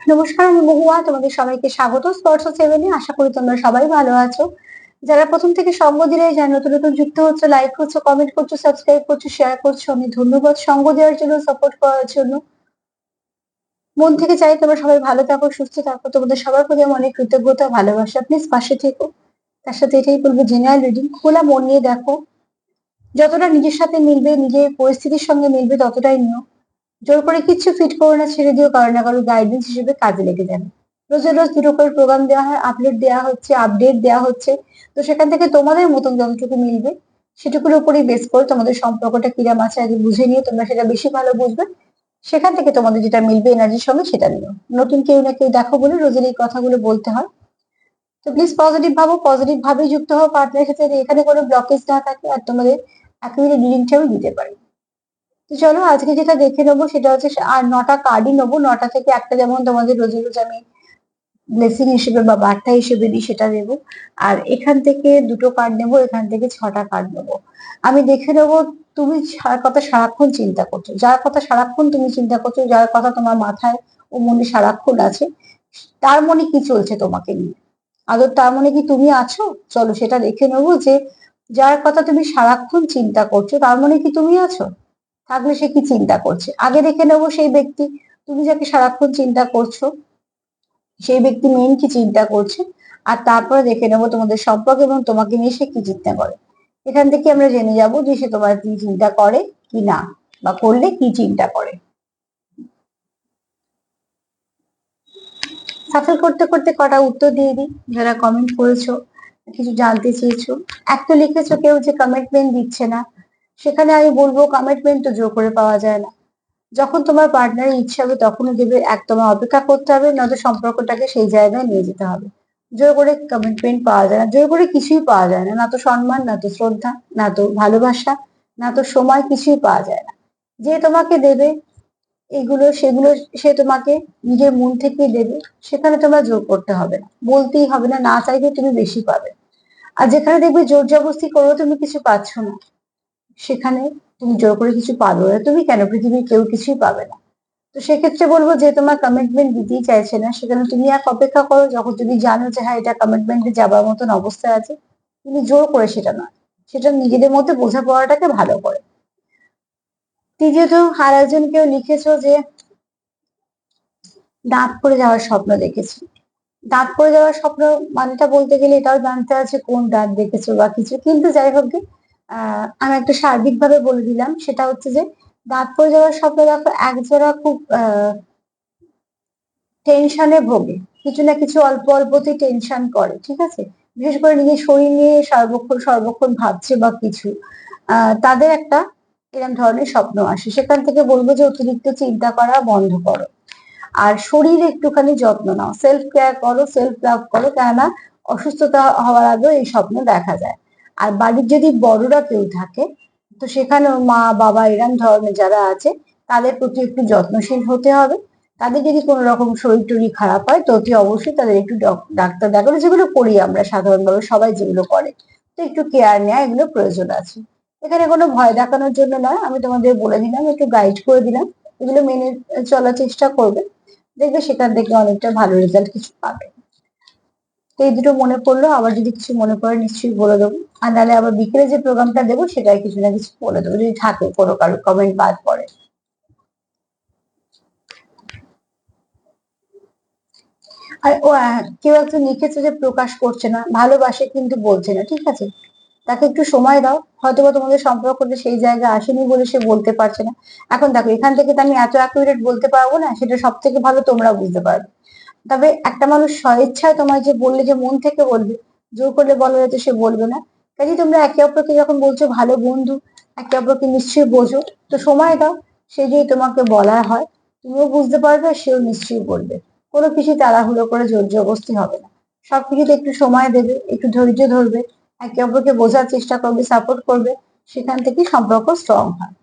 নমস্কার, আমি মহুয়া। তোমাদের সবাইকে স্বাগত স্পর্শ সেভেনে। আশা করি তোমরা সবাই ভালো আছো। যারা প্রথম থেকে সঙ্গ দিলে, যারা নতুন নতুন যুক্ত হচ্ছে, লাইক করছো, কমেন্ট করছো, সাবস্ক্রাইব করছো, শেয়ার করছো, আমি ধন্যবাদ সঙ্গ দেওয়ার জন্য, সাপোর্ট করার জন্য। মন থেকে চাই তোমরা সবাই ভালো থাকো, সুস্থ থাকো। তোমাদের সবার প্রতি আমার অনেক কৃতজ্ঞতা, ভালোবাসা। প্লিজ পাশে থেকো। তার সাথে এটাই বলবো, জেনারেল রিডিং খোলা মন নিয়ে দেখো। যতটা নিজের সাথে মিলবে, নিজের পরিস্থিতির সঙ্গে মিলবে, ততটাই নিও। জোর করে কিচ্ছু ফিট করো না, ছেড়ে দিও কারো না কারো গাইডেন্স হিসেবে কাজে লেগে যাবে। রোজের রোজ দুটো করে প্রোগ্রাম দেওয়া হয়, আপলোড দেওয়া হচ্ছে, আপডেট দেওয়া হচ্ছে। তো সেখান থেকে তোমাদের মতন যতটুকু মিলবে, সেটুকুর উপরেই বেস করে তোমাদের সম্পর্কটা কিরাম আছে আগে বুঝে নিয়ে তোমরা সেটা বেশি ভালো বুঝবে। সেখান থেকে তোমাদের যেটা মিলবে এনার্জির সঙ্গে সেটা নিও। নতুন কেউ না কেউ দেখো বলে রোজের এই কথাগুলো বলতে হয়। তো প্লিজ পজিটিভ ভাবো, পজিটিভ ভাবেই যুক্ত হও পার্টনারের সাথে, যাতে এখানে কোনো ব্লকেজ না থাকে আর তোমাদের একেবারে রিডিংটাও দিতে পারি। তো চলো আজকে যেটা দেখে নেবো সেটা হচ্ছে আর 9টা কার্ডই নেবো। 9টা থেকে একটা যেমন তোমাদের রোজে রোজ আমি ব্লেসিং হিসেবে বা বার্তা হিসেবে দিই সেটা দেবো। আর এখান থেকে দুটো কার্ড নেবো, এখান থেকে 6টা কার্ড নেবো। আমি দেখে নেবো তুমি যার কথা সারাক্ষণ চিন্তা করছো, যার কথা সারাক্ষণ তুমি চিন্তা করছো, যার কথা তোমার মাথায় ও মনে সারাক্ষণ আছে, তার মনে কি চলছে তোমাকে নিয়ে। আদৌ তার মনে কি তুমি আছো? চলো সেটা দেখে নেবো যে যার কথা তুমি সারাক্ষণ চিন্তা করছো তার মনে কি তুমি আছো। থাকলে সে কি চিন্তা করছে আগে দেখে নেবো। সেই ব্যক্তি, তুমি যাকে সারাক্ষণ চিন্তা করছো, সেই ব্যক্তি মেন কি চিন্তা করছে। আর তারপরে দেখে নেবো তোমাদের সম্পর্ক এবং তোমাকে নিয়ে সে কি চিন্তা করে। এখান থেকে আমরা জেনে যাব যে সে তোমার কি চিন্তা করে কি না, বা করলে কি চিন্তা করে। সাফল করতে করতে কটা উত্তর দিয়ে দিই। যারা কমেন্ট করেছো, কিছু জানতে চেয়েছো, এক তো লিখেছো কেউ যে কমিটমেন্ট দিচ্ছে না। সেখানে আমি বলবো কমিটমেন্ট তো জোর করে পাওয়া যায় না। যখন তোমার পার্টনারের ইচ্ছা হবে তখনই দেবে। এক তোমার অপেক্ষা করতে হবে, নয়তো সম্পর্কটাকে সেই জায়গায় নিয়ে যেতে হবে। জোর করে কমিটমেন্ট পাওয়া যায় না, জোর করে কিছুই পাওয়া যায় না। না তো সম্মান, না তো শ্রদ্ধা, না তো ভালোবাসা, না তো সময়, কিছুই পাওয়া যায় না। যে তোমাকে দেবে এগুলো সেগুলো, সে তোমাকে নিজের মন থেকেই দেবে। সেখানে তোমার জোর করতে হবে না, বলতেই হবে না, না চাইলে তুমি বেশি পাবে। আর যেখানে দেখবে জোর জবরদস্তি করেও তুমি কিছু পাচ্ছ না, সেখানে তুমি জোর করে কিছু পাবে না। তুমি কেন, পৃথিবীর কেউ কিছুই পাবে না। তো সেক্ষেত্রে বলবো যে তোমার কমিটমেন্ট দিতেই চাইছে না, সেখানে তুমি এক অপেক্ষা করো। যখন যদি জানো যে হ্যাঁ এটা কমিটমেন্টে যাবার মতন অবস্থায় আছে, তুমি জোর করে সেটা নয়, সেটা নিজেদের মধ্যে বোঝাপড়াটাকে ভালো করে। তৃতীয়ত, আর একজন কেউ লিখেছো যে দাঁত পড়ে যাওয়ার স্বপ্ন দেখেছি। দাঁত পড়ে যাওয়ার স্বপ্ন মানেটা বলতে গেলে এটাও জানতে আছে কোন দাঁত দেখেছো বা কিছু, কিন্তু যাই হোক গে, আমি একটা সার্বিক ভাবে বলে দিলাম। সেটা হচ্ছে যে দাঁত পড়ে যাওয়ার স্বপ্ন দেখো একজোড়া খুব টেনশনে ভোগে, কিছু না কিছু অল্প অল্পতেই টেনশন করে, ঠিক আছে। বিশেষ করে নিজের শরীর নিয়ে সর্বক্ষণ সর্বক্ষণ ভাবছে বা কিছু, তাদের একটা এরকম ধরনের স্বপ্ন আসে। সেখান থেকে বলবো যে অতিরিক্ত চিন্তা করা বন্ধ করো। আর শরীরে একটুখানি যত্ন নাও, সেলফ কেয়ার করো, সেলফ লাভ করো, কেননা অসুস্থতা হওয়ার আগেও এই স্বপ্ন দেখা যায়। আর বাড়ির যদি বড়রা কেউ থাকে, তো সেখানে মা বাবা এরম ধরনের যারা আছে, তাদের প্রতি একটু যত্নশীল হতে হবে। তাদের যদি কোনো রকম শরীর টরীর খারাপ হয় তো অতি অবশ্যই তাদের একটু ডাক্তার দেখানো, যেগুলো করি আমরা সাধারণভাবে সবাই যেগুলো করে। তো একটু কেয়ার নেওয়া এগুলো প্রয়োজন আছে। এখানে কোনো ভয় দেখানোর জন্য নয়, আমি তোমাদের বলে দিলাম, একটু গাইড করে দিলাম। এগুলো মেনে চলার চেষ্টা করবে, দেখবে সেখান থেকে অনেকটা ভালো রেজাল্ট কিছু পাবে। তো এই দুটো মনে পড়লো, আবার যদি কিছু মনে পড়ে নিশ্চয়ই বলে দেবো। আর নাহলে আবার বিকেলে যে প্রোগ্রামটা দেবো সেটাই কিছু না কিছু বলে দেবো, যদি থাকে কোনো কারো কমেন্ট বাদ পড়ে। আর ও কেউ একজন লিখেছে যে প্রকাশ করছে না, ভালোবাসে কিন্তু বলছে না, ঠিক আছে। তাকে একটু সময় দাও, হয়তোবা তোমাদের সম্পর্কটা সেই জায়গায় আসেনি বলে সে বলতে পারছে না। এখন দেখো, এখান থেকে তো আমি এত অ্যাকুরেট বলতে পারবো না, সেটা সব থেকে ভালো তোমরা বুঝতে পারবে। তবে একটা মানুষ স্বইচ্ছায় তোমায় যে বললে, যে মন থেকে বলবে, জোর করলে বলা হয়তো সে বলবে না। কাজে তোমরা একে অপরকে যখন বলছো ভালো বন্ধু, একে অপরকে নিশ্চয়ই বোঝো। তো সময় দাও, সে যদি তোমাকে বলা হয় তুমিও বুঝতে পারবে আর সেও নিশ্চয়ই বলবে। কোনো কিছু তাড়াহুড়ো করে জোর জবরদস্তি হবে না। সবকিছুতে একটু সময় দেবে, একটু ধৈর্য ধরবে, একে অপরকে বোঝার চেষ্টা করবে, সাপোর্ট করবে। সেখান থেকেই সম্পর্ক স্ট্রং হয়।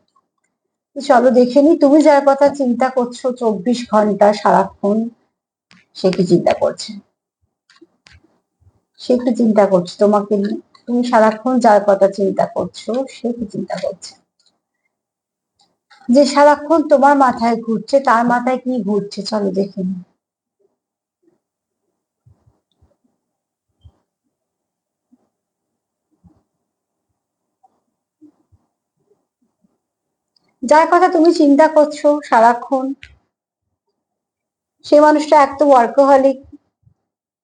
তো চলো দেখে নি, তুমি যার কথা চিন্তা করছো 24 ঘন্টা সারাক্ষণ, সে কি চিন্তা করছে। সে একটু চিন্তা করছে তোমাকে নিয়ে। তুমি সারাক্ষণ যার কথা চিন্তা করছো, সে কি চিন্তা করছে। যে সারাক্ষণ তোমার মাথায় ঘুরছে, তার মাথায় কি ঘুরছে চলো দেখে নিই। যার কথা তুমি চিন্তা করছো সারাক্ষণ, সেই মানুষটা এক তো ওয়ার্কোহলিক,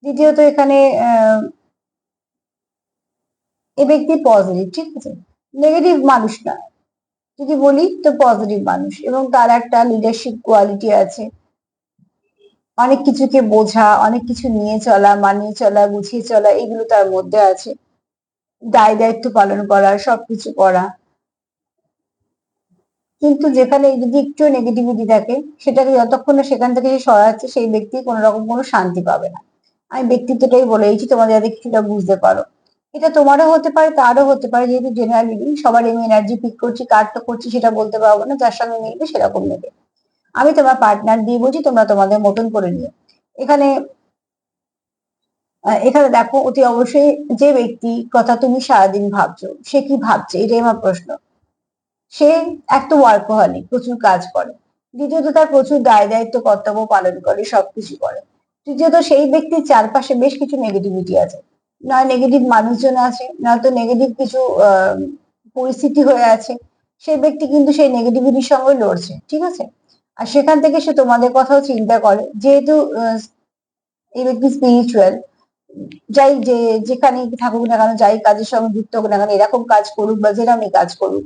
দ্বিতীয়ত এখানে এ ব্যক্তি পজিটিভ, ঠিক আছে, নেগেটিভ মানুষ না, যদি বলি তো পজিটিভ মানুষ, এবং তার একটা লিডারশিপ কোয়ালিটি আছে, অনেক কিছুকে বোঝা, অনেক কিছু নিয়ে চলা, মানিয়ে চলা, গুছিয়ে চলা, এগুলো তার মধ্যে আছে, দায় দায়িত্ব পালন করা, সবকিছু করা। কিন্তু যেখানে যদি একটু নেগেটিভিটি থাকে, সেটাকে যতক্ষণ না সেখান থেকে সে সরাচ্ছে, সেই ব্যক্তি কোনো রকম কোনো শান্তি পাবে না। আমি ব্যক্তিত্বটাই বলে দিচ্ছি, তোমাদের যাতে কিছুটা বুঝতে পারো। এটা তোমারও হতে পারে, তারও হতে পারে, যেহেতু জেনারেলি সবার আমি এনার্জি পিক করছি, কার তো করছি সেটা বলতে পারবো না, যার সঙ্গে মিলবে সেরকম নেবে। আমি তোমার পার্টনার দিয়ে বলছি, তোমরা তোমাদের মতন করে নিও। এখানে এখানে দেখো, অতি অবশ্যই যে ব্যক্তি কথা তুমি সারাদিন ভাবছো, সে কি ভাবছে এটাই আমার প্রশ্ন। সে এক তো ওয়ার্কহলিক, প্রচুর কাজ করে, দ্বিতীয়ত তার প্রচুর দায় দায়িত্ব কর্তব্য পালন করে, সবকিছু করে, তৃতীয়ত সেই ব্যক্তির চারপাশে বেশ কিছু নেগেটিভিটি আছে, নয় নেগেটিভ মানুষজন আছে, নয়তো নেগেটিভ কিছু পরিস্থিতি হয়ে আছে। সেই ব্যক্তি কিন্তু সেই নেগেটিভিটির সঙ্গে লড়ছে, ঠিক আছে। আর সেখান থেকে সে তোমাদের কথাও চিন্তা করে, যেহেতু এই ব্যক্তি স্পিরিচুয়াল, যাই যে যেখানে থাকুক না কেন, যাই কাজের সঙ্গে যুক্ত হোক না কেন, এরকম কাজ করুক বা যেরকমই কাজ করুক,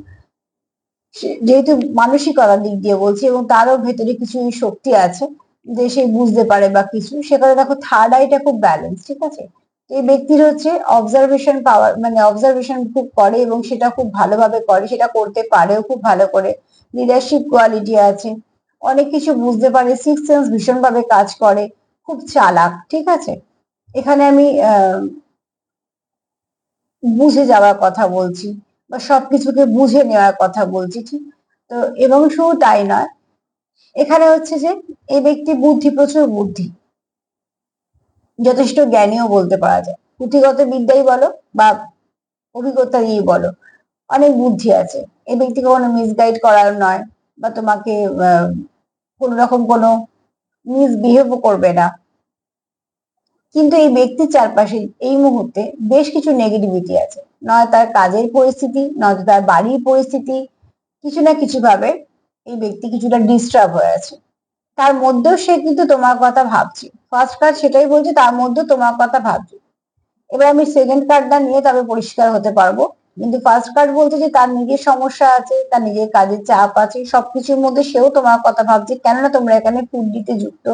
যেহেতু মানসিকতার দিক দিয়ে বলছি, এবং তারও ভেতরে কিছু শক্তি আছে যে সে বুঝতে পারে বা কিছু, সেখানে দেখো থার্ড আইটা খুব ব্যালেন্স, ঠিক আছে। এই ব্যক্তির হচ্ছে অবজারভেশন পাওয়ার, মানে অবজারভেশন খুব করে এবং সেটা খুব ভালোভাবে করে, সেটা করতে পারেও খুব ভালো করে, লিডারশিপ কোয়ালিটি আছে, অনেক কিছু বুঝতে পারে, সিক্স সেন্স ভীষণ ভাবে কাজ করে, খুব চালাক, ঠিক আছে। এখানে আমি বুঝে যাওয়ার কথা বলছি, বা সবকিছুকে বুঝে নেওয়ার কথা বলছি, ঠিক। তো এবং শুধু তাই নয়, এখানে হচ্ছে যে এই ব্যক্তি বুদ্ধি, প্রচুর বুদ্ধি, যথেষ্ট জ্ঞানীও বলতে পারা যায়, পুঁথিগত বিদ্যাই বলো বা অভিজ্ঞতা দিয়ে বলো, অনেক বুদ্ধি আছে। এই ব্যক্তিকে কোনো মিসগাইড করার নয়, বা তোমাকে কোন রকম কোনো মিসবিহেভও করবে না। কিন্তু এই ব্যক্তির চারপাশে এই মুহূর্তে বেশ কিছু নেগেটিভিটি আছে, নয় তার কাজের পরিস্থিতি, নয়তো তার বাড়ির পরিস্থিতি, কিছু না কিছু ভাবে এই ব্যক্তি কিছুটা ডিস্টার্ব হয়ে আছে। তার মধ্যেও সে কিন্তু তোমার কথা ভাবছে, ফার্স্ট কার্ড সেটাই বলছে, তার মধ্যেও তোমার কথা ভাবছে। এবার আমি সেকেন্ড কার্ডটা নিয়ে তবে পরিষ্কার হতে পারবো, কিন্তু ফার্স্ট কার্ড বলতে যে তার নিজের সমস্যা আছে, তার নিজের কাজের চাপ আছে, সবকিছুর মধ্যে সেও তোমার কথা ভাবছে, কেননা তোমরা এখানে কুণ্ডলিতে যুক্ত,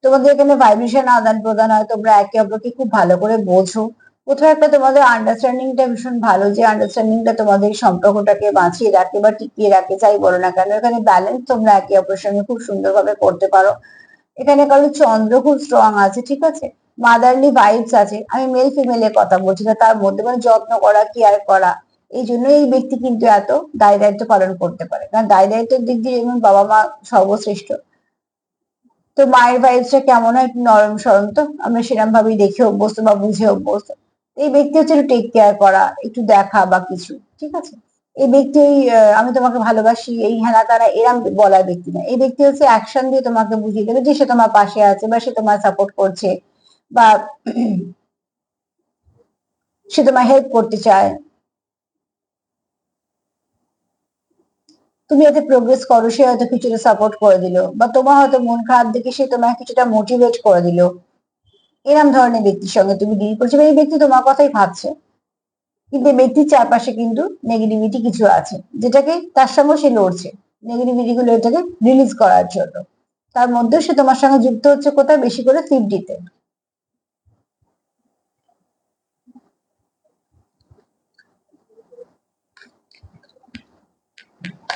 তোমাদের এখানে ভাইব্রেশন আদান প্রদান হয়, তোমরা একে অপরকে খুব ভালো করে বোঝো, কোথাও একটা তোমাদের আন্ডারস্ট্যান্ডিংটা ভীষণ ভালো, যে আন্ডারস্ট্যান্ডিংটা তোমাদের সম্পর্কটাকে বাঁচিয়ে রাখে বা টিকিয়ে রাখে, যাই বলো না কেন, এখানে ব্যালেন্স তোমরা একে অপরের সঙ্গে খুব সুন্দরভাবে করতে পারো। এখানে কারো চন্দ্র খুব স্ট্রং আছে, ঠিক আছে, মাদারলি ভাইবস আছে, আমি মেল ফিমেলের কথা বলছি না, তার মধ্যে মানে যত্ন করা, কেয়ার করা, এই জন্য এই ব্যক্তি কিন্তু এত দায় দায়িত্ব পালন করতে পারে, কারণ দায় দায়িত্বের দিক দিয়ে যেমন বাবা মা সর্বশ্রেষ্ঠ, তো মায়ের ভাইবসটা কেমন হয়, একটু নরম সরম, তো আমরা সেরকম ভাবেই দেখে অভ্যস্ত বা বুঝে অভ্যস্ত। এই ব্যক্তি হচ্ছে একটু টেক কেয়ার করা, একটু দেখা বা কিছু, ঠিক আছে। এই ব্যক্তি ওই আমি তোমাকে ভালোবাসি, এই হেনা তারা এরম বলার ব্যক্তি না, এই ব্যক্তি হচ্ছে অ্যাকশন দিয়ে তোমাকে বুঝিয়ে দেবে যে সে তোমার পাশে আছে, বা সে তোমার সাপোর্ট করছে, বা সে তোমার হেল্প করতে চায়, তুমি যাতে প্রোগ্রেস করো সে হয়তো কিছুটা সাপোর্ট করে দিল, বা তোমার হয়তো মন খারাপ দেখে সে তোমাকে কিছুটা মোটিভেট করে দিল। এরম ধরনের ব্যক্তির সঙ্গে তুমি ডিল করছো, বা এই ব্যক্তি তোমার কথাই ভাবছে, কিন্তু এই ব্যক্তির চারপাশে কিন্তু নেগেটিভিটি কিছু আছে, যেটাকে তার সঙ্গে সে লড়ছে, নেগেটিভিটি গুলো এটাকে রিলিজ করার জন্য। তার মধ্যেও সে তোমার সঙ্গে যুক্ত হচ্ছে কোথায়, বেশি করে 50-তে।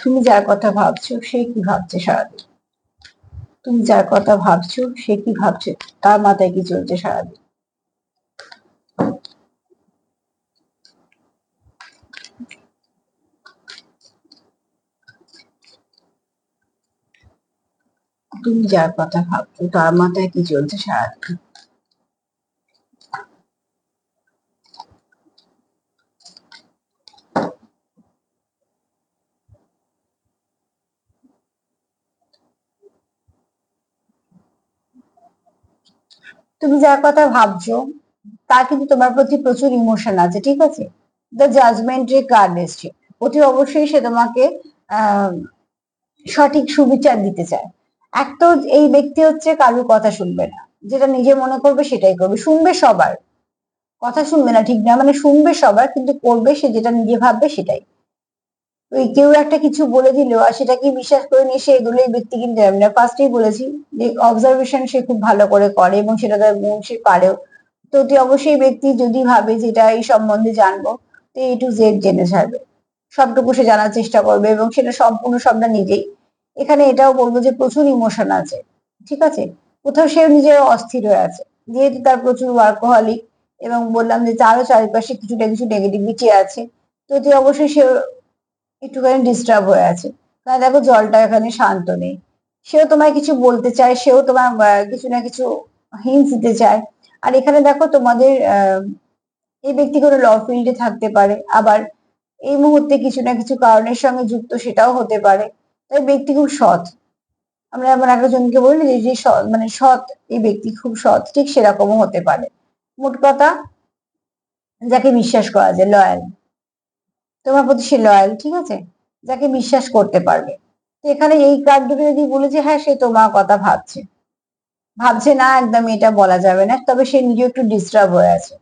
তুমি যার কথা ভাবছো সে কি ভাবছে সারাদিন, তুমি যার কথা ভাবছো সে কি ভাবছে, তার মাথায় কি চলছে সারাদিন। তুমি যার কথা ভাবছো তার মাথায় কি চলছে সারাদিন। তুমি যার কথা ভাবছো তার কিন্তু তোমার প্রতি প্রচুর ইমোশন আছে, ঠিক আছে। দ্য জাজমেন্টের কার্ড এসছে, অতি অবশ্যই সে তোমাকে সঠিক সুবিচার দিতে চায়। এক তো এই ব্যক্তি হচ্ছে কারোর কথা শুনবে না, যেটা নিজে মনে করবে সেটাই করবে, শুনবে সবার কথা, শুনবে না ঠিক না, মানে শুনবে সবার কিন্তু করবে সে যেটা নিজে ভাববে সেটাই। ওই কেউ একটা কিছু বলে দিল আর সেটাকে বিশ্বাস করে নিয়ে সে এগুলো, এই ব্যক্তি কিন্তু আমরা ফার্স্টেই বলেছি যে অবজারভেশন সে খুব ভালো করে করে এবং সেটা তার গুণ সে পারেও। তো অতি অবশ্যই ব্যক্তি যদি ভাবে যে এটা এই সম্বন্ধে জানবো, তো এ টু জেড জেনে ছাড়বে, সবটুকু সে জানার চেষ্টা করবে এবং সেটা সম্পূর্ণ সবটা নিজেই। এখানে এটাও বলবো যে প্রচুর ইমোশন আছে, ঠিক আছে, কোথাও সে নিজের অস্থির হয়ে আছে, যেহেতু তার প্রচুর ওয়ার্কহলিক এবং বললাম যে তারও চারিপাশে কিছুটা কিছু নেগেটিভিটি আছে। তো অতি অবশ্যই সে একটুখানি ডিস্টার্ব হয়ে আছে। কারণ দেখো জলটা এখানে শান্ত নেই, সেও তোমায় কিছু বলতে চায়, সেও তোমার কিছু না কিছু হিন্টস দিতে চায়। আর এখানে দেখো তোমাদের এই ব্যক্তি কোনো ল ফিল্ডে থাকতে পারে, আবার এই মুহূর্তে কিছু না কিছু কারণের সঙ্গে যুক্ত, সেটাও হতে পারে। তাই ব্যক্তি খুব সৎ, আমরা এমন একজনকে বলি যে যে সৎ, মানে সৎ, এই ব্যক্তি খুব সৎ, ঠিক সেরকমও হতে পারে। মোট কথা যাকে বিশ্বাস করা যায়, লয়াল, তোমার প্রতি সে লয়াল, ঠিক আছে, যাকে বিশ্বাস করতে পারবে। তো এখানে এই কার্ড দুটো যদি বলে যে হ্যাঁ সে তোমার কথা ভাবছে, ভাবছে না একদম এটা বলা যাবে না, তবে সে নিজে একটু ডিস্টার্ব হয়ে আছে।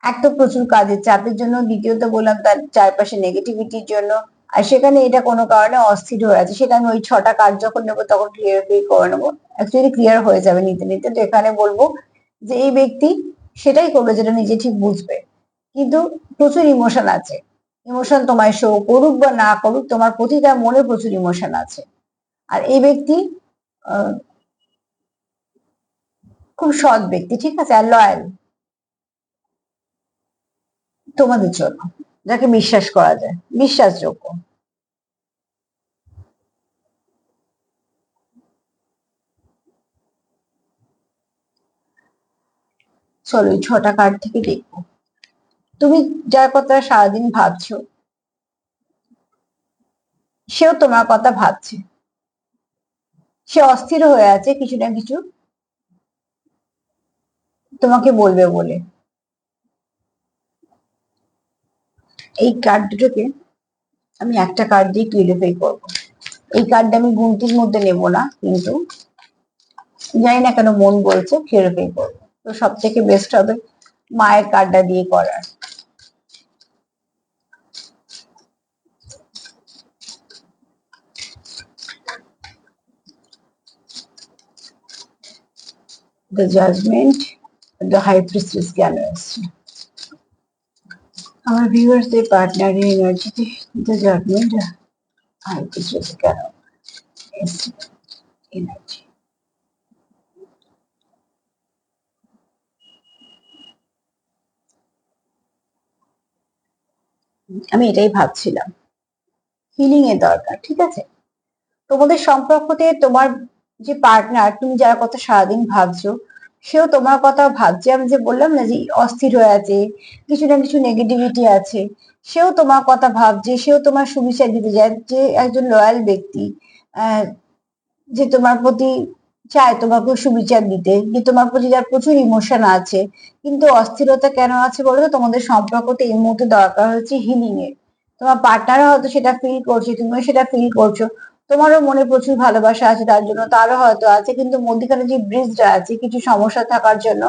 এক তো প্রচুর কাজের চাপের জন্য, দ্বিতীয়ত বললাম তার চারপাশে নেগেটিভিটির জন্য, আর সেখানে এটা কোনো কারণে অস্থির হয়ে আছে। সেটা আমি ওই 6টা কার্ড যখন নেবো তখন ক্লিয়ার করে নেবো, অ্যাকচুয়ালি ক্লিয়ার হয়ে যাবে নিতে নিতে। তো এখানে বলবো যে এই ব্যক্তি সেটাই করবে যেটা নিজে ঠিক বুঝবে, কিন্তু প্রচুর ইমোশন আছে। ইমোশন তোমায় শো করুক বা না করুক, তোমার প্রতি তার মনে প্রচুর ইমোশন আছে। আর এই ব্যক্তি আহ, খুব সৎ ব্যক্তি, ঠিক আছে, আর লয়াল তোমাদের জন্য, যাকে বিশ্বাস করা যায়, বিশ্বাসযোগ্য। চলো এই 6টা কার্ড থেকে দেখবো তুমি যার কথা সারাদিন ভাবছো, সেও তোমার কথা ভাবছে, সে অস্থির হয়ে আছে কিছু না কিছু তোমাকে বলবে বলে। এই কার্ড দুটোকে আমি একটা কার্ড দিয়ে ক্লিয়ারিফাই করবো। এই কার্ডটা আমি গুনতির মধ্যে নেব না, কিন্তু জানি না কেন মন বলছে ক্লিয়ারিফাই করবো, তো সব থেকে বেস্ট হবে মায়ের কার্ডটা দিয়ে করার। The judgment, the high priestess কেন এসছে আমার ভিউয়ার্সদের পার্টনারের এনার্জিতে, দ্য জাজমেন্ট, হাই প্রিস্টেস কেন এসছে এনার্জি। আমি এটাই ভাবছিলাম, হিলিং এর দরকার, ঠিক আছে। তোমাদের সম্পর্কতে তোমার যে পার্টনার, তুমি যার কথা সারাদিন ভাবছো, সেও তোমার কথা ভাবছে। আমি যে বললাম না যে অস্থির হয়ে আছে, কিছু না কিছু নেগেটিভিটি আছে, সেও তোমার কথা ভাবছে, সেও তোমার সুবিচার দিতে যায়, যে একজন লয়াল ব্যক্তি, আহ যে তোমার প্রতি চায় তোমাকে সুবিচার দিতে, যে তোমার প্রতি যার প্রচুর ইমোশন আছে। কিন্তু অস্থিরতা কেন আছে বলো তো? তোমাদের সম্পর্কতে এই মুহূর্তে দরকার হচ্ছে হিলিং এর। তোমার পার্টনারও হয়তো সেটা ফিল করছে, তুমিও সেটা ফিল করছো, তোমারও মনে প্রচুর ভালোবাসা আছে তার জন্য, তারও হয়তো আছে, কিন্তু মধ্যখানে যে ব্রিজটা আছে কিছু সমস্যা থাকার জন্য,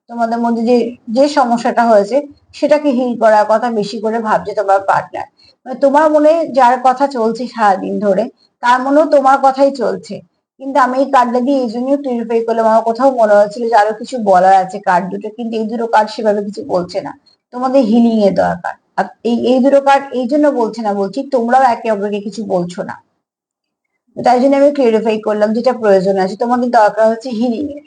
তোমাদের মধ্যে যে যে সমস্যাটা হয়েছে সেটাকে হিল করার কথা বেশি করে ভাবছে তোমার পার্টনার। মানে তোমার মনে যার কথা চলছে সারাদিন ধরে, তার মনেও তোমার কথাই চলছে। কিন্তু আমি এই কার্ডটা দিয়ে এই জন্যই ক্লিয়ারিফাই করলাম, আমার কোথাও মনে হচ্ছিল যে আরো কিছু বলার আছে কার্ড দুটো, কিন্তু এই দুটো কার্ড সেভাবে কিছু বলছে না। তোমাদের হিলিং এর দরকার। আর এই এই দুটো কার্ড এই জন্য বলছে না, বলছি তোমরাও একে অপরকে কিছু বলছো না, তাই জন্য আমি ক্লিয়ারিফাই করলাম যেটা প্রয়োজন আছে। তোমাদের দরকার হচ্ছে হিলিং এর।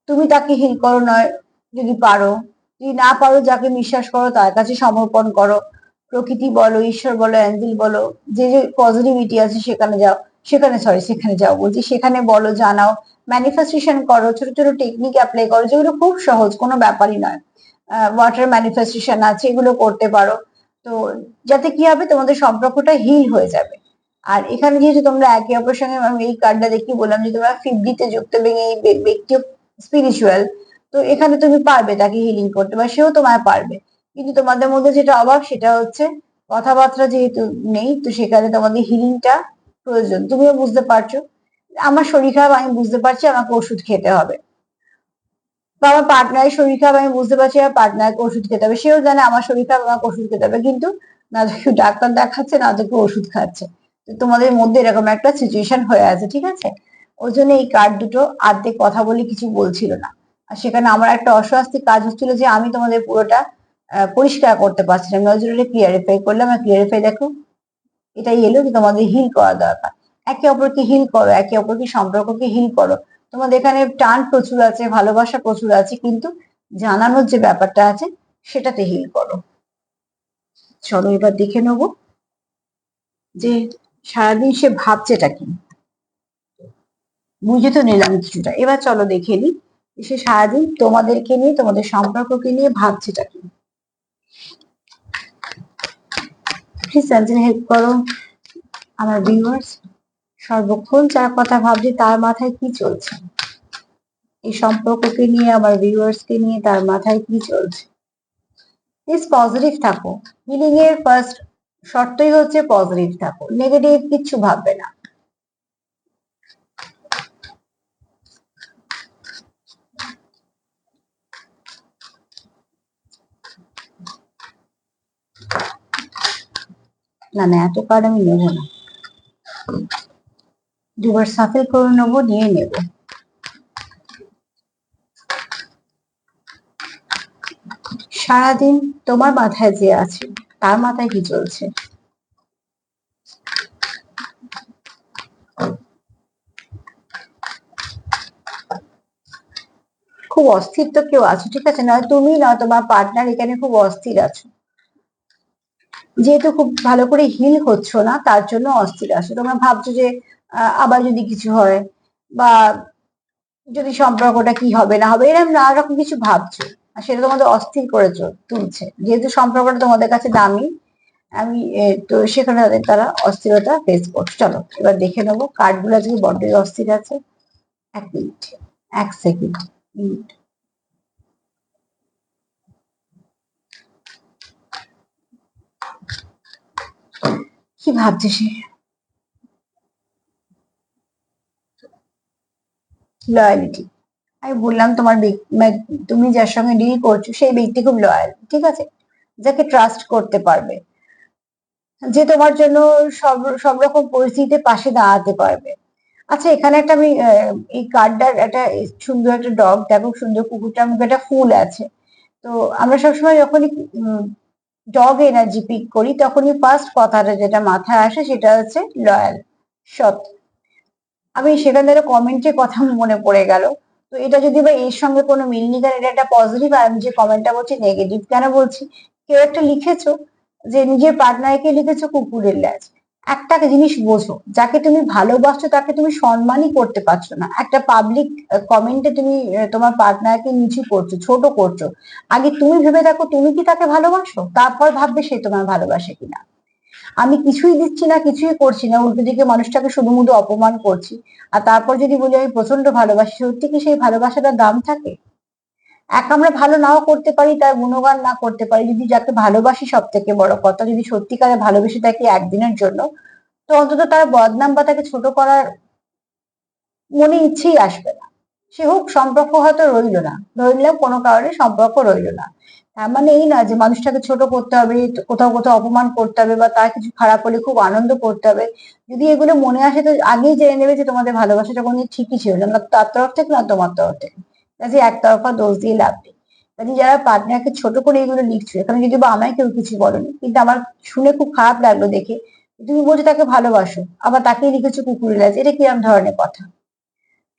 তুমি তাকে হিল করো, নয় যদি পারো, যদি না পারো যাকে বিশ্বাস করো তার কাছে সমর্পণ করো। প্রকৃতি বলো, ঈশ্বর বলো, অ্যাঞ্জেল বলো, যে যে পজিটিভিটি আছে সেখানে যাও, সেখানে যাও বলছি, সেখানে বলো, জানাও, ম্যানিফেস্টেশন করো, ছোট ছোট টেকনিক অ্যাপ্লাই করো, যেগুলো খুব সহজ, কোনো ব্যাপারই নয়। ওয়াটার ম্যানিফেস্টেশন আছে, এগুলো করতে পারো। তো যাতে কি হবে, তোমাদের সম্পর্কটা হিল হয়ে যাবে। আর এখানে যেহেতু তোমরা একে অপরের সঙ্গে, আমি এই কার্ডটা দেখি বললাম যে তোমরা 50-তে যুক্ত এবং এই ব্যক্তি স্পিরিচুয়াল, তো এখানে তুমি পারবে তাকে হিলিং করতে, বা সেও তোমায় পারবে। কিন্তু তোমাদের মধ্যে যেটা অভাব সেটা হচ্ছে কথাবার্তা যেহেতু নেই, তো সেখানে তোমাদের হিলিংটা প্রয়োজন, তুমিও বুঝতে পারছো। আমার শরীর খারাপ, আমি বুঝতে পারছি আমাকে ওষুধ খেতে হবে, বা আমার পার্টনারের শরীর খারাপ, আমি বুঝতে পারছি আমার পার্টনারকে ওষুধ খেতে হবে, সেও জানে আমার শরীর খারাপ, আমাকে ওষুধ খেতে হবে, কিন্তু না তো কেউ ডাক্তার দেখাচ্ছে না তো কেউ ওষুধ খাচ্ছে। তো তোমাদের মধ্যে এরকম একটা সিচুয়েশন হয়ে আছে, ঠিক আছে? ওই জন্য এই কার্ড দুটো আর্ধেক কথা বলে কিছু বলছিল না। আর সেখানে আমার একটা অস্বস্তি কাজ হচ্ছিল যে আমি তোমাদের পুরোটা পরিষ্কার করতে পারছিলাম, নজরে ক্লিয়ারিফাই করলাম, আর ক্লিয়ারিফাই দেখো এটাই এলো যে তোমাদের হিল করা দরকার। একে অপরকে হিল করো, একে অপরকে সম্পর্ককে হিল করো। তোমাদের এখানে টান প্রচুর আছে, ভালোবাসা প্রচুর আছে, কিন্তু জানানোর যে ব্যাপারটা আছে সেটাতে হিল করো। চলো এবার দেখে নেবো যে সারাদিন সে ভাবছেটা কি। বুঝে তো নিলাম কিছুটা, এবার চলো দেখে নি সে সারাদিন তোমাদেরকে নিয়ে, তোমাদের সম্পর্ককে নিয়ে ভাবছেটা কি। প্লিজ সার্জেন হেল্প করো আমার ভিউয়ার্স। সর্বক্ষণ যার কথা ভাবছি তার মাথায় কি চলছে, এই সম্পর্ককে নিয়ে, আমার ভিউয়ার্স কে নিয়ে তার মাথায় কি চলছে। প্লিজ পজিটিভ থাকো। হিলিং এর ফার্স্ট শর্তই হচ্ছে পজিটিভ থাকো, নেগেটিভ কিচ্ছু ভাববে না। না না, এত কার্ড আমি নেবো না, দুবার সাফেল করে নেবো, নিয়ে নেবো। সারাদিন তোমার মাথায় যে আছে তার মাথায় কি চলছে। খুব অস্থির তো কেউ আছো, ঠিক আছে? নয় তুমি নয় তোমার পার্টনার এখানে খুব অস্থির আছো, যেহেতু খুব ভালো করে হিল হচ্ছ না তার জন্য অস্থির আছো। তোমরা ভাবছো যে আবার যদি কিছু হয়, বা যদি সম্পর্কটা কি হবে না হবে, এরকম নানা রকম কিছু ভাবছো, আর সেটা তোমাদের অস্থির করে তুলছে, যেহেতু সম্পর্কটা তোমাদের কাছে দামি। আমি তো সেখানে তারা অস্থিরতা ফেস করছে। চলো এবার দেখে নেবো কার্ড গুলো আজকে বড্ডই অস্থির আছে। এক মিনিট, এক সেকেন্ড, মিনিট। কি ভাবছে সে? লয়ালিটি। আমি বললাম তোমার তুমি যার সঙ্গে ডিল করছো সেই ব্যক্তি খুব লয়াল, ঠিক আছে? যাকে ট্রাস্ট করতে পারবে, যে তোমার জন্য সব সব রকম পরিস্থিতিতে পাশে দাঁড়াতে পারবে। আচ্ছা, এখানে একটা আমি এই কার্ডটার একটা সুন্দর একটা ডগ, দেখো সুন্দর কুকুরটার মুখে একটা ফুল আছে। তো আমরা সবসময় যখনই ডগ এনার্জি পিক করি তখনই ফার্স্ট কথাটা যেটা মাথায় আসে সেটা হচ্ছে লয়াল, সৎ। আমি সেখান থেকে কমেন্টে কথা মনে পড়ে গেল। তো এটা যদি বা এর সঙ্গে কোনো মিল নেই, কারণ এটা একটা পজিটিভ, আর আমি যে কমেন্টটা বলছি নেগেটিভ। কেন বলছি? কেউ একটা লিখেছো যে নিজের পার্টনারকে লিখেছো কুকুরের ল্যাজ। একটা জিনিস বোঝো, যাকে তুমি ভালোবাসছো তাকে তুমি সম্মানই করতে পারছো না। একটা পাবলিক কমেন্টে তুমি তোমার পার্টনারকে নিচু করছো, ছোট করছো। আগে তুমি ভেবে দেখো তুমি কি তাকে ভালোবাসো, তারপর ভাববে সে তোমার ভালোবাসে কিনা। আমি কিছুই দিচ্ছি না, কিছুই করছি না, উল্টো দিকে মানুষটাকে শুধুমুধু অপমান করছি। আর তারপর যদি বলি আমি প্রচন্ড ভালোবাসি, সত্যি কি সেই ভালোবাসাটার দাম থাকে? এক আমরা ভালো নাও করতে পারি, তার গুণগান না করতে পারি, যদি যাকে ভালোবাসি, সব থেকে বড় কথা যদি সত্যিকারে ভালোবেসে থাকি একদিনের জন্য, তো অন্তত তার বদনাম বা তাকে ছোট করার মনে ইচ্ছেই আসবে না। সে হোক সম্পর্ক হয়তো রইলো না, ধরে নিলাম কোনো কারণে সম্পর্ক রইলো না, তার মানে এই না যে মানুষটাকে ছোট করতে হবে, কোথাও কোথাও অপমান করতে হবে, বা তার কিছু খারাপ হলে খুব আনন্দ করতে হবে। যদি এগুলো মনে আসে তো আগেই জেনে নেবে যে তোমাদের ভালোবাসাটা কোনো ঠিকই ছিল না, না তার তরফ থেকে না তোমার তরফ থেকে। কাজে একতরফা দোষ দিয়ে লাভ নেই। কাজে যারা পার্টনারকে ছোট করে এগুলো লিখছো, এখানে যদি বা আমায় কেউ কিছু বলেনি, কিন্তু আমার শুনে খুব খারাপ লাগলো দেখে, তুমি বলছো তাকে ভালোবাসো আবার তাকেই লিখেছো কুকুরের লেজ, এটা কিরম ধরনের কথা?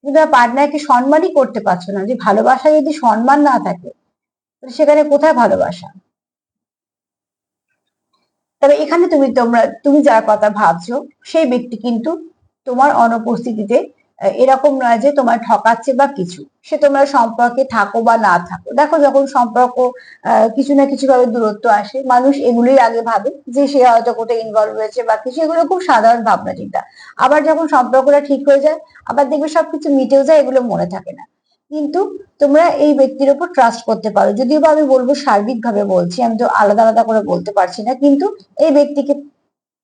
কিন্তু পার্টনারকে সম্মানই করতে পারছো না। যে ভালোবাসা যদি সম্মান না থাকে তাহলে সেখানে কোথায় ভালোবাসা? তবে এখানে তুমি যার কথা ভাবছো সেই ব্যক্তি কিন্তু তোমার অনুপস্থিতিতে এরকম নয় যে তোমার ঠকাচ্ছে বা কিছু। সে তোমার সম্পর্কে থাকো বা না থাকো, দেখো যখন সম্পর্ক কিছু না কিছু ভাবে দূরত্ব আসে, মানুষ এগুলোই আগে ভাবে যে সে হয়তো কোথাও ইনভলভ হয়েছে বা কিছু, এগুলো খুব সাধারণ ভাবনা চিন্তা। আবার যখন সম্পর্কটা ঠিক হয়ে যায় আবার দেখবে সবকিছু মিটেও যায়, এগুলো মনে থাকে না। কিন্তু তোমরা এই ব্যক্তির উপর ট্রাস্ট করতে পারো, যদিও বা আমি বলবো সার্বিক ভাবে বলছি, আমি তো আলাদা আলাদা করে বলতে পারছি না, কিন্তু এই ব্যক্তিকে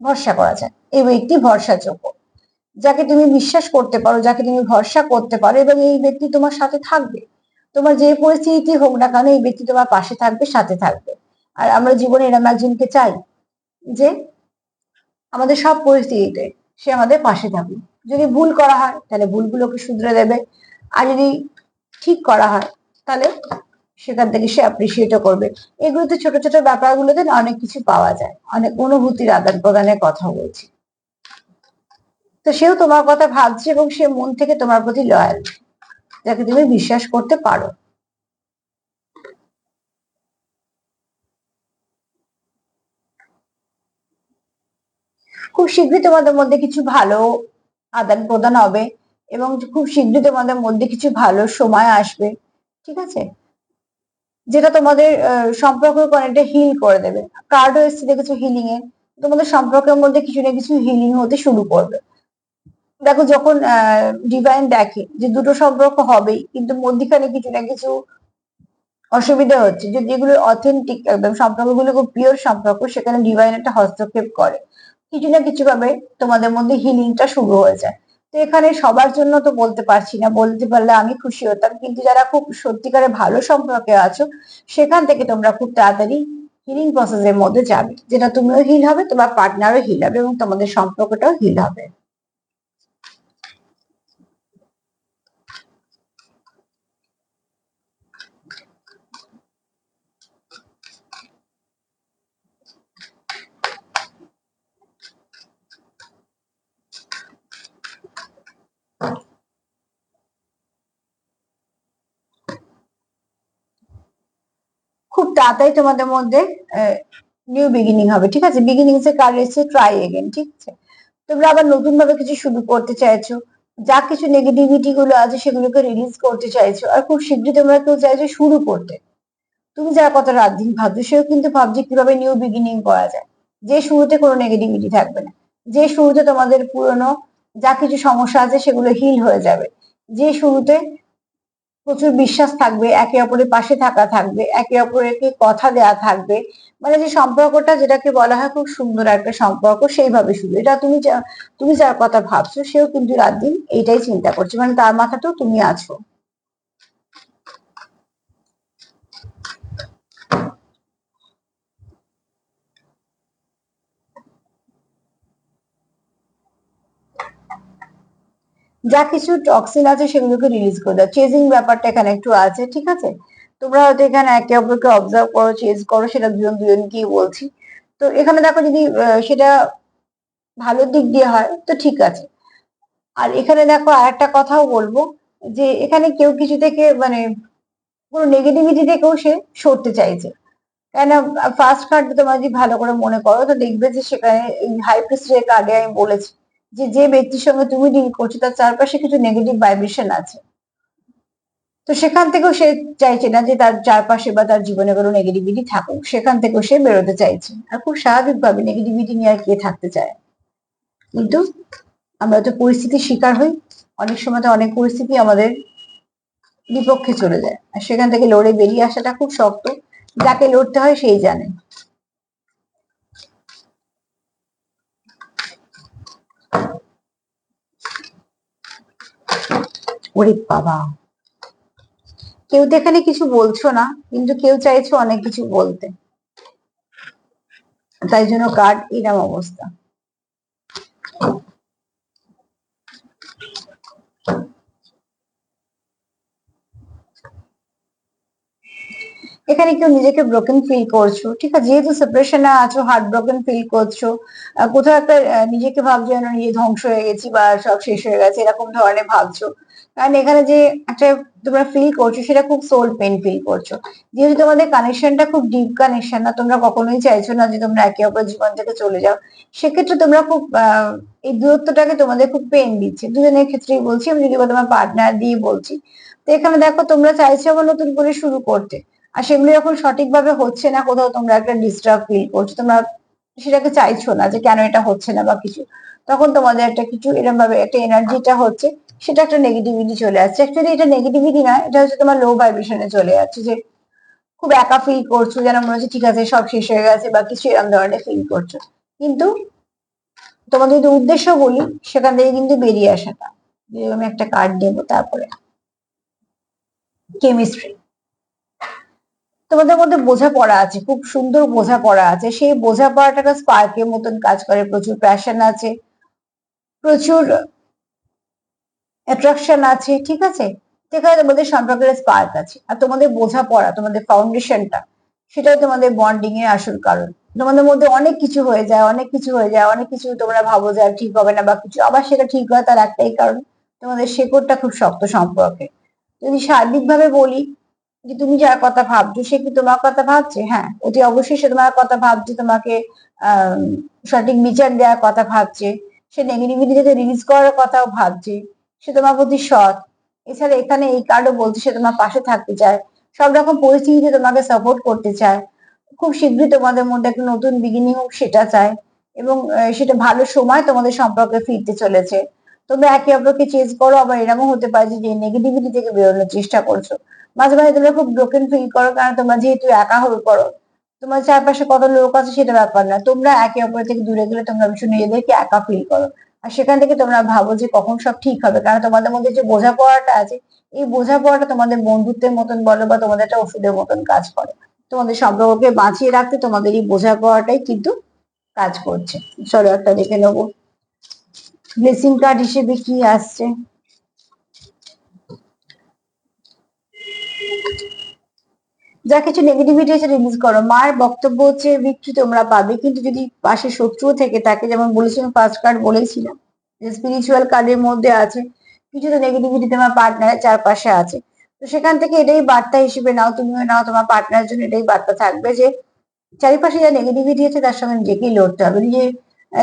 ভরসা করা যায়, এই ব্যক্তি ভরসাযোগ্য। যাকে তুমি বিশ্বাস করতে পারো, যাকে তুমি ভরসা করতে পারো, এবং এই ব্যক্তি তোমার সাথে থাকবে। তোমার যে পরিস্থিতি হোক না কেন এই ব্যক্তি তোমার পাশে থাকবে, সাথে থাকবে। আর আমরা জীবনে এরকম একজনকে চাই যে আমাদের সব পরিস্থিতিতে সে আমাদের পাশে থাকবে। যদি ভুল করা হয় তাহলে ভুলগুলোকে শুধরে দেবে, আর যদি ঠিক করা হয় তাহলে সেখান থেকে সে অ্যাপ্রিসিয়েটও করবে। এগুলোতে ছোট ছোট ব্যাপারগুলোতে না অনেক কিছু পাওয়া যায়, অনেক অনুভূতির আদান প্রদানের কথা বলছি। তো সেও তোমার কথা ভাবছে এবং সে মন থেকে তোমার প্রতি লয়াল, যাকে তুমি বিশ্বাস করতে পারো। খুব শীঘ্রই তোমাদের মধ্যে কিছু ভালো আদান প্রদান হবে, এবং খুব শীঘ্রই তোমাদের মধ্যে কিছু ভালো সময় আসবে, ঠিক আছে, যেটা তোমাদের সম্পর্ককে অনেকটা হিল করে দেবে। কার্ডও এসেছে দেখেছো হিলিং এ, তোমাদের সম্পর্কের মধ্যে কিছু না কিছু হিলিং হতে শুরু করবে। দেখো যখন ডিভাইন দেখে যে দুটো সম্পর্ক হবেই কিন্তু মধ্যিখানে কিছু না কিছু অসুবিধা হচ্ছে, যে যেগুলো অথেন্টিক একদম সম্পর্কগুলো খুব পিওর সম্পর্ক, সেখানে ডিভাইন একটা হস্তক্ষেপ করে, কিছু না কিছু ভাবে তোমাদের মধ্যে হিলিংটা শুরু হয়ে যায়। তো এখানে সবার জন্য তো বলতে পারছি না, বলতে পারলে আমি খুশি হতাম, কিন্তু যারা খুব সত্যিকারে ভালো সম্পর্কে আছো সেখান থেকে তোমরা খুব তাড়াতাড়ি হিলিং প্রসেসের মধ্যে যাবে, যেটা তুমিও হিল হবে, তোমার পার্টনারও হিল হবে, এবং তোমাদের সম্পর্কটাও হিল হবে। খুব তাড়াতাড়ি তোমাদের মধ্যে নিউ বিগিনিং হবে, ঠিক আছে। বিগিনিংস এর কার্ড এসেছে ট্রাই এগেন, ঠিক আছে। তোমরা আবার নতুন ভাবে কিছু শুরু করতে চাইছো, যা কিছু নেগেটিভিটি গুলো আছে সেগুলোকে রিলিজ করতে চাইছো, আর খুব শীঘ্রই তোমরা কেউ চাইছো শুরু করতে। তুমি যার কথা রাত দিন ভাবছো সেও কিন্তু ভাবছে কিভাবে নিউ বিগিনিং করা যায়, যে শুরুতে কোনো নেগেটিভিটি থাকবে না, যে শুরুতে তোমাদের পুরনো যা কিছু সমস্যা আছে সেগুলো হিল হয়ে যাবে, যে শুরুতে প্রচুর বিশ্বাস থাকবে, একে অপরের পাশে থাকা থাকবে, একে অপরকে কথা দেয়া থাকবে, মানে যে সম্পর্কটা যেটাকে বলা হয় খুব সুন্দর একটা সম্পর্ক, সেইভাবে শুরু। এটা তুমি যার কথা ভাবছো সেও কিন্তু রাত দিন এইটাই চিন্তা করছে, মানে তার মাথাতেও তুমি আছো। যা কিছু টক্সিন আছে সেগুলোকে রিলিজ করে দাও। চেজিং ব্যাপারটা এখানে একটু আছে, ঠিক আছে। তোমরা হয়তো এখানে একে অপরকে অবজার্ভ করো, চেজ করো, সেটা দুজন দুজনকেই বলছি। তো এখানে দেখো যদি সেটা ভালো দিক দিয়ে হয় তো ঠিক আছে। আর এখানে দেখো আর একটা কথাও বলবো, যে এখানে কেউ কিছু থেকে মানে কোনো নেগেটিভিটি থেকেও সে সরতে চাইছে। কেন, ফার্স্ট কার্ড তোমরা যদি ভালো করে মনে করো তো দেখবে যে সেখানে এই হাই প্রিস্টের কার্ডে আমি বলেছি যে যে ব্যক্তির সঙ্গে তুমি ডিল করছো তার চারপাশে কিছু নেগেটিভ ভাইব্রেশন আছে। তো সেখান থেকেও সে চাইছে না যে তার চারপাশে বা তার জীবনে কোনো নেগেটিভিটি থাকুক, সেখান থেকেও সে বেরোতে চাইছে। আর খুব স্বাভাবিকভাবে নেগেটিভিটি নিয়ে আর কে থাকতে চায়, কিন্তু আমরা তো পরিস্থিতির শিকার হই, অনেক সময় তো অনেক পরিস্থিতি আমাদের বিপক্ষে চলে যায়, আর সেখান থেকে লড়ে বেরিয়ে আসাটা খুব শক্ত, যাকে লড়তে হয় সেই জানে। ওরে বাবা, কেউ তো এখানে কিছু বলছো না, কিন্তু কেউ চাইছো অনেক কিছু বলতে, তাই জন্য কার্ড এরম অবস্থা। এখানে কেউ নিজেকে ব্রোকেন ফিল করছো, ঠিক আছে, যেহেতু সেপারেশনে আছো, হার্ট ব্রোকেন ফিল করছো, কোথাও একটা নিজেকে ভাবছো যেন নিজে ধ্বংস হয়ে গেছি বা সব শেষ হয়ে গেছে এরকম ধরনের ভাবছো। কারণ এখানে যে একটা তোমরা ফিল করছো সেটা খুব সোল পেন ফিল করছো, যেহেতু তোমাদের কানেকশনটা খুব ডিপ কানেকশন না, তোমরা কখনোই চাইছো না যে তোমরা একে অপরের জীবন থেকে চলে যাও। সেক্ষেত্রে তোমরা খুব এই দূরত্বটাকে তোমাদের খুব পেন দিচ্ছে, দুজনের ক্ষেত্রেই বলছি, আমি যদি তোমার পার্টনার দিয়ে বলছি। তো এখানে দেখো তোমরা চাইছো আবার নতুন করে শুরু করতে, আর সেগুলো যখন সঠিকভাবে হচ্ছে না, কোথাও তোমরা একটা ডিস্টার্ব ফিল করছো, তোমরা সেটাকে চাইছো না যে কেন এটা হচ্ছে না বা কিছু, তখন তোমাদের একটা কিছু এরকম ভাবে একটা এনার্জিটা হচ্ছে, সেটা একটা নেগেটিভিটি চলে আসছে। অ্যাকচুয়ালি এটা নেগেটিভিটি না, এটা হচ্ছে তোমার লো ভাইব্রেশনে চলে যাচ্ছে, যে খুব একা ফিল করছো, যেন মনে হচ্ছে ঠিক আছে সব শেষ হয়ে গেছে বা কিছু এরকম ধরনের ফিল করছো। কিন্তু তোমাদের যদি উদ্দেশ্য বলি সেখান থেকে কিন্তু বেরিয়ে আসাটা। আমি একটা কার্ড দেবো। তারপরে কেমিস্ট্রি, তোমাদের মধ্যে বোঝাপড়া আছে, খুব সুন্দর বোঝাপড়া আছে। সেই বোঝাপড়াটা স্পার্কের মতন কাজ করে, প্রচুর প্যাশন আছে, প্রচুর অ্যাট্রাকশন আছে, ঠিক আছে। যেখানে তোমাদের সম্পর্কের স্পার্ক আছে, আর তোমাদের বোঝাপড়া, তোমাদের ফাউন্ডেশনটা, সেটাই তোমাদের বন্ডিং এর আসল কারণ। তোমাদের মধ্যে অনেক কিছু হয়ে যায়, অনেক কিছু হয়ে যায়, অনেক কিছু তোমরা ভাবো যে আর ঠিক হবে না বা কিছু, আবার সেটা ঠিক হয়, তার একটাই কারণ, তোমাদের শেকড়টা খুব শক্ত সম্পর্কে। যদি সার্বিকভাবে বলি যে তুমি যার কথা ভাবছো সে কি তোমার কথা ভাবছে? হ্যাঁ, অতি অবশ্যই সে তোমার কথা ভাবছে, তোমাকে আহ সঠিক বিচার দেওয়ার কথা ভাবছে, সে নেগেটিভিটি থেকে রিলিজ করার কথাও ভাবছে, সে তোমার প্রতি সৎ। এছাড়া এখানে এই কার্ডও বলছে সে তোমার পাশে থাকতে চায়, সব রকম পরিস্থিতিতে তোমাকে সাপোর্ট করতে চায়, খুব শীঘ্রই তোমাদের মধ্যে একটা নতুন বিগিনিং হোক সেটা চায়, এবং সেটা ভালো সময় তোমাদের সম্পর্কে ফিরতে চলেছে। তোমরা একে অপরকে চেঞ্জ করো, আবার এরকমও হতে পারে যে নেগেটিভিটি থেকে বেরোনোর চেষ্টা করছো। মাঝে মাঝে তোমরা খুব ব্রোকেন ফিল করো, কারণ তোমরা যেহেতু একা হয়ে পড়ো। তোমার চারপাশে কত লোক আছে সেটা ব্যাপার না, তোমরা একে অপরের থেকে দূরে গেলে তোমরা ভীষণ নিজেদেরকে একা ফিল করো। আর সেখান থেকে তোমরা ভাবো যে কখন সব ঠিক হবে, কারণ তোমাদের মধ্যে যে বোঝাপড়াটা আছে, এই বোঝাপড়াটা তোমাদের বন্ধুত্বের মতন বলো বা তোমাদের একটা ওষুধের মতন কাজ করে। তোমাদের সম্পর্ককে বাঁচিয়ে রাখতে তোমাদের এই বোঝাপড়াটাই কিন্তু কাজ করছে। চলো একটা দেখে নেবো ব্লেসিং কার্ড হিসেবে কি আসছে। যা কিছু নেগেটিভিটি আছে রিলিজ করো। মায়ের বক্তব্য হচ্ছে ভিক্টরি তোমরা পাবে, কিন্তু যদি পাশে শত্রুও থেকে থাকে, যেমন বলেছিলাম ফার্স্ট কার্ড বলেছিলাম যে স্পিরিচুয়াল কার্ডের মধ্যে আছে কিছু তো নেগেটিভিটি তোমার পার্টনারের চারপাশে আছে, তো সেখান থেকে এটাই বার্তা হিসেবে নাও, তুমিও নাও, তোমার পার্টনারের জন্য এটাই বার্তা থাকবে যে চারিপাশে যা নেগেটিভিটি আছে তার সঙ্গে নিজেকেই লড়তে হবে। নিজে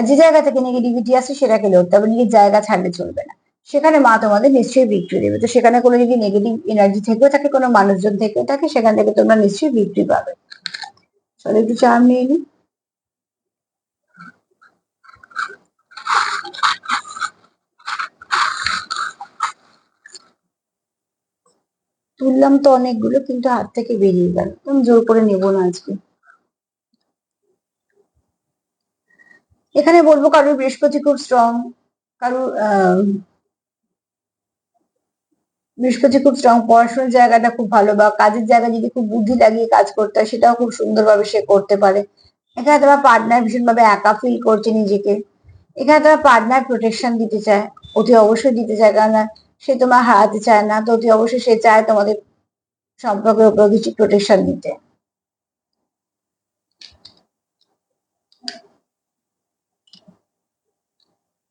যে জায়গা থেকে নেগেটিভিটি আসে সেটাকে লড়তে হবে, নিজের জায়গা ছাড়লে চলবে না। সেখানে মা তোমাদের নিশ্চয়ই ভিক্টরি দেবে। তো সেখানে কোনো যদি নেগেটিভ এনার্জি থেকেও থাকে, কোনো মানুষজন থেকেও থাকে, সেখান থেকে তোমরা নিশ্চয়ই ভিক্টরি পাবে। চলো একটু চার্ম নিয়ে নিই। তুললাম তো অনেকগুলো, কিন্তু হাত থেকে বেরিয়ে গেল, তুমি জোর করে নেবো না আজকে। এখানে বলবো কারোর বৃহস্পতি খুব স্ট্রং, কারোর বৃহস্পতি খুব স্ট্রং, পড়াশোনার জায়গাটা খুব ভালো, বা কাজের জায়গা যদি খুব বুদ্ধি লাগিয়ে কাজ করতে হয় সেটাও খুব সুন্দরভাবে সে করতে পারে। এখানে তোমার পার্টনার ভীষণভাবে একা ফিল করছে নিজেকে। এখানে তোমার পার্টনার প্রোটেকশন দিতে চায়, অতি অবশ্যই দিতে চায়, কারণ সে তোমার হারাতে চায় না, তো অতি অবশ্যই সে চায় তোমাদের সম্পর্কের উপর কিছু প্রোটেকশন দিতে।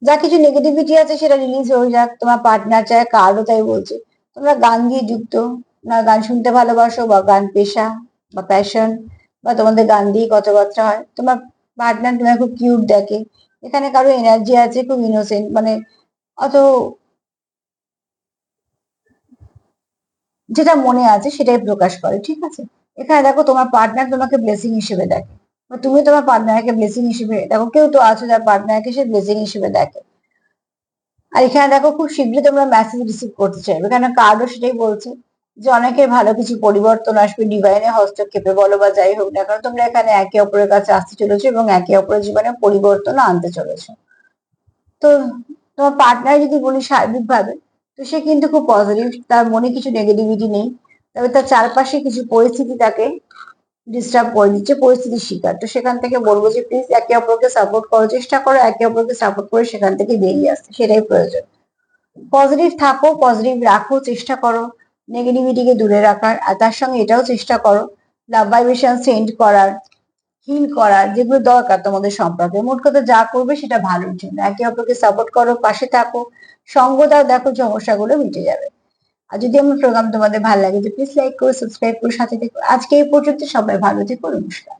যা কিছু নেগেটিভিটি আছে সেটা রিলিজ হয়ে যাক, তোমার পার্টনার চায়, কার্ডও তাই বলছে তোমরা গান দিয়ে যুক্ত, না গান শুনতে ভালোবাসো, বা গান পেশা বা প্যাশন, বা তোমাদের গান দিয়ে কথাবার্তা হয়, তোমার পার্টনার তোমার খুব কিউট দেখে। এখানে কারো এনার্জি আছে খুব ইনোসেন্ট, মানে অত যেটা মনে আছে সেটাই প্রকাশ করে, ঠিক আছে। এখানে দেখো তোমার পার্টনার তোমাকে ব্লেসিং হিসেবে দেখে, বা তুমি তোমার পার্টনারকে ব্লেসিং হিসেবে দেখো, কেউ তো আছো যার পার্টনারকে সে ব্লেসিং হিসেবে দেখে। আর এখানে দেখো খুব শীঘ্রই তোমরা মেসেজ রিসিভ করতে চাইবে, এখানে কার্ডও সেটাই বলছে যে অনেকের ভালো কিছু পরিবর্তন আসবে, ডিভাইনের হস্তক্ষেপে বলো বা যাই হোক না কারণ তোমরা এখানে একে অপরের কাছে আসতে চলেছো এবং একে অপরের জীবনে পরিবর্তন আনতে চলেছো। তো তোমার পার্টনার যদি বলি সার্বিকভাবে, তো সে কিন্তু খুব পজিটিভ, তার মনে কিছু নেগেটিভিটি নেই, তবে তার চারপাশে কিছু পরিস্থিতি তাকে ডিস্টার্ব করে দিচ্ছে, পরিস্থিতির শিকার। তো সেখান থেকে বলবো যে প্লিজ একে অপরকে সাপোর্ট করার চেষ্টা করো, একে অপরকে সাপোর্ট করে সেখান থেকে বেরিয়ে আসতে, সেটাই প্রয়োজন। পজিটিভ থাকো, পজিটিভ রাখো, চেষ্টা করো নেগেটিভিটিকে দূরে রাখার, আর তার সঙ্গে এটাও চেষ্টা করো লাভ ভাইব্রেশন সেন্ড করার, হিল করার, যেগুলো দরকার তোমাদের সম্পর্কে। মোট কথা যা করবে সেটা ভালোর জন্য, একে অপরকে সাপোর্ট করো, পাশে থাকো, সঙ্গ দাও, দেখো সমস্যাগুলো মিটে যাবে। আর যদি আমার প্রোগ্রাম তোমাদের ভালো লাগে তো প্লিজ লাইক করো, সাবস্ক্রাইব করো, সাথে থেকো। আজকে এই পর্যন্ত, সবাই ভালো থেকো, নমস্কার।